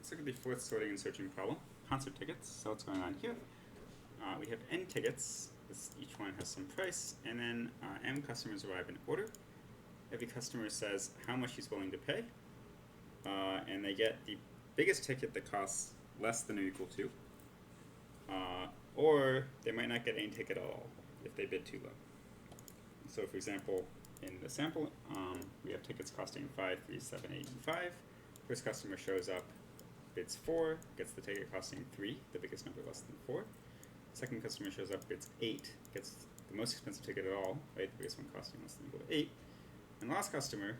let's look at the fourth sorting and searching problem, concert tickets. So what's going on here? We have n tickets. Each one has some price, and then m customers arrive in order. Every customer says how much he's willing to pay, and they get the biggest ticket that costs less than or equal to, or they might not get any ticket at all if they bid too low. So for example, in the sample, we have tickets costing 5, 3, 7, 8, and 5. First customer shows up, bids 4, gets the ticket costing 3, the biggest number less than 4. Second customer shows up, bids 8, gets the most expensive ticket at all, right? The biggest one costing less than or equal to 8. And last customer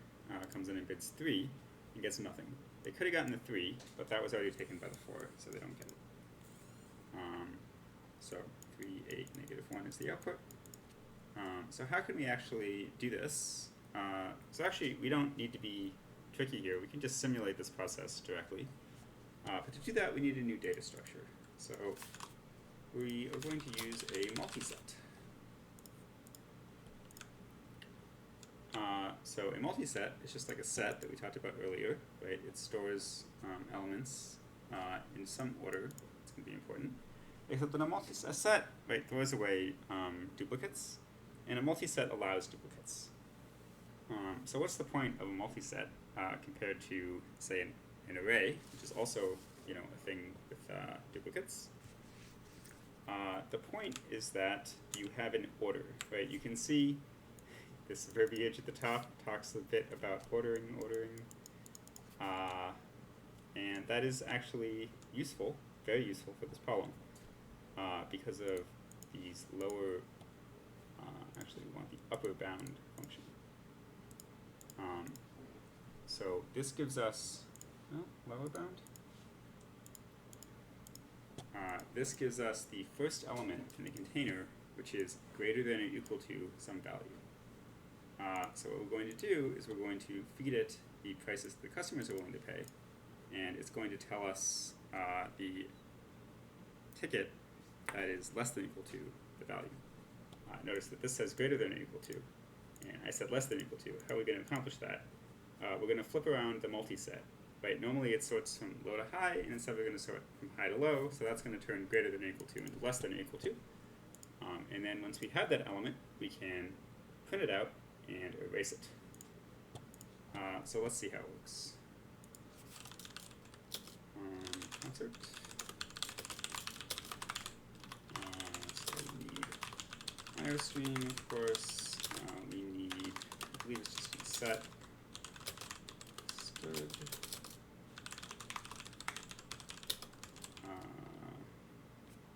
comes in and bids 3 and gets nothing. They could have gotten the 3, but that was already taken by the 4, so they don't get it. So 3, 8, negative 1 is the output. So how can we actually do this? So actually, we don't need to be tricky here. We can just simulate this process directly. But to do that, we need a new data structure. So we are going to use a multiset. So a multiset is just like a set that we talked about earlier, right? It stores elements in some order. It's going to be important. Except that a set, right, throws away duplicates, and a multiset allows duplicates. So what's the point of a multiset compared to, say, an array, which is also, a thing with duplicates? The point is that you have an order, right? You can see this verbiage at the top talks a bit about ordering, and that is actually useful, very useful for this problem, because of these lower, actually we want the upper bound function. So this gives us, lower bound? This gives us the first element in the container, which is greater than or equal to some value. So what we're going to do is we're going to feed it the prices the customers are willing to pay, and it's going to tell us the ticket that is less than or equal to the value. Notice that this says greater than or equal to, and I said less than or equal to. How are we going to accomplish that? We're going to flip around the multiset. Right? Normally it sorts from low to high, and instead we're going to sort from high to low, so that's going to turn greater than or equal to into less than or equal to. And then once we have that element, we can print it out and erase it. So let's see how it works. Concert. So we need IOStream, of course. We need, I believe it's just a set. Stud.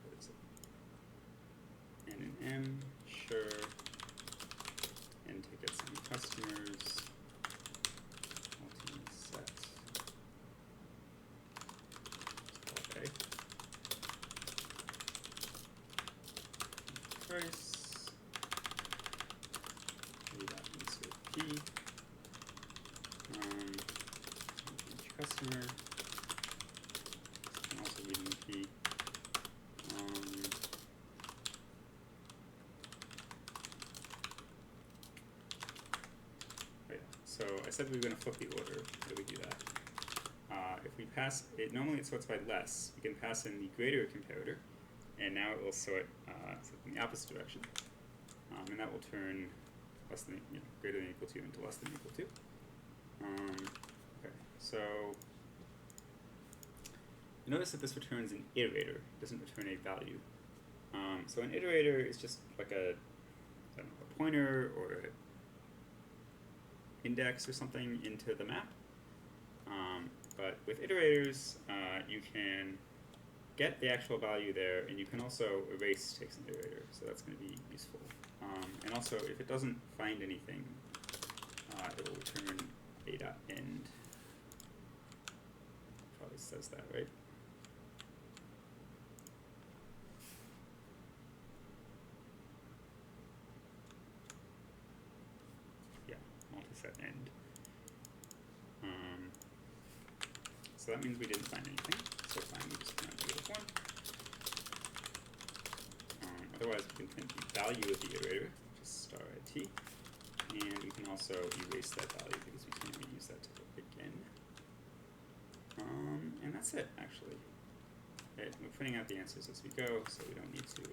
What is it? N and M, sure. And tickets and customers. Multiset. Okay. Price. Insert P. Each customer. Can also be in the P. So I said we were going to flip the order. How do we do that? If we pass it, normally it sorts by less. We can pass in the greater comparator, and now it will sort in the opposite direction, and that will turn less than greater than or equal to into less than or equal to. Okay, so you notice that this returns an iterator. It doesn't return a value. So an iterator is just like a pointer or a index or something into the map. But with iterators, you can get the actual value there, and you can also erase takes an iterator, so that's going to be useful. And also, if it doesn't find anything, it will return a.end. Probably says that, right? Yeah, multiset end. So that means we didn't find anything. So fine, we just print negative 1. Otherwise, we can print the value of the iterator, which is star it, and we can also erase that value because we can't reuse that ticket again. And that's it, actually. Right, we're printing out the answers as we go, so we don't need to do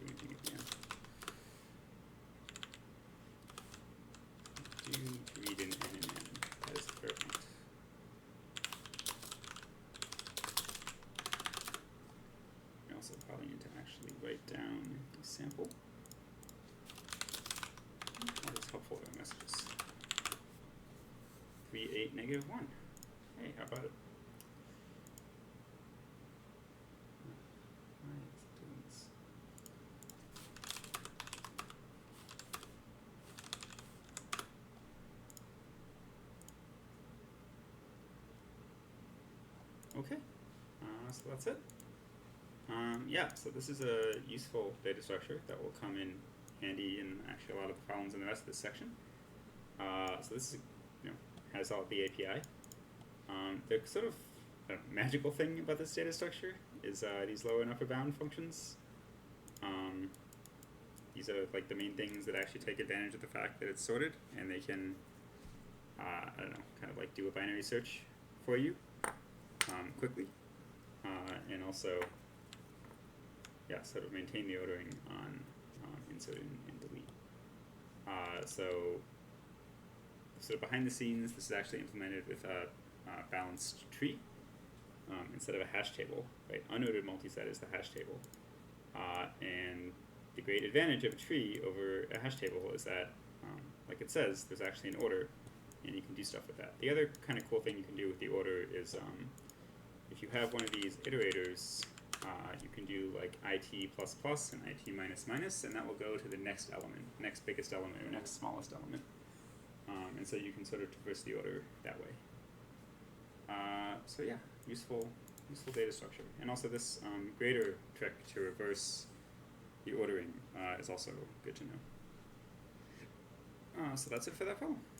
anything at the end. Do need to read in N and N. That is a fair point. We also probably need to actually write down the sample. That is helpful in messages. 3, 8, -1. Hey, how about it? Why is it doing this? Okay, so that's it. Yeah, so this is a useful data structure that will come in handy in actually a lot of the problems in the rest of this section. So this is, has all the API. The sort of magical thing about this data structure is these lower and upper bound functions. These are like the main things that actually take advantage of the fact that it's sorted, and they can, I don't know, kind of like do a binary search for you quickly, and also, yeah, sort of maintain the ordering on insert and delete. So sort of behind the scenes, this is actually implemented with a balanced tree instead of a hash table. Right, unordered multiset is the hash table, and the great advantage of a tree over a hash table is that, like it says, there's actually an order, and you can do stuff with that. The other kind of cool thing you can do with the order is, if you have one of these iterators, you can do like IT++ and IT minus, and that will go to the next element, next biggest element, or next smallest element. And so you can sort of traverse the order that way. So yeah, useful data structure. And also this greater trick to reverse the ordering is also good to know. So that's it for that problem.